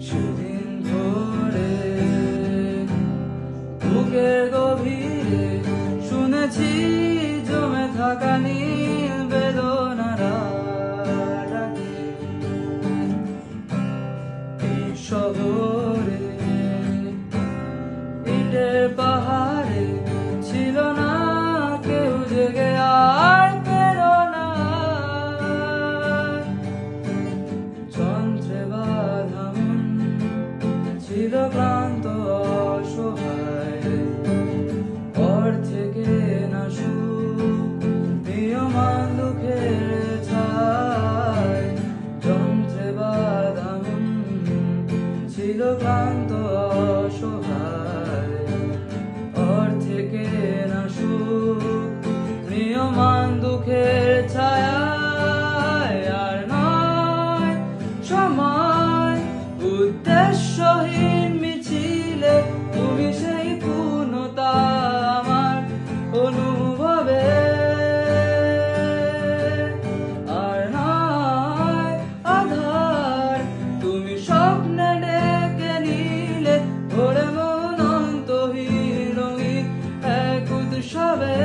সেদিন ধরে বুকের গভীরে শুনেছি জমে থাকা নীল বেদনারা ডাকে। এই শহরে ইটের পাহাড়ে ছিল না কেউ জেগে আর প্রেরণা। যন্ত্রে বাঁধা মন ছিল ক্লান্ত অসহায়, অর্থে কেনা সুখ নিয়মান দুঃখের ছায়। যন্ত্রে বাঁধা মন ছিল ক্লান্ত অসহায়, অর্থে কেনা সুখ নিয়মান দুঃখের ছায়া। আর নয় সময় উদ্দেশ্যহীন মিছিলে তুমি সেই পূর্ণতা আমার অনুভবে। আর নয় আধার তুমি স্বপ্নে ডেকে নিলে ভরে মন অন্তহীন রঙিন এক উৎসবে।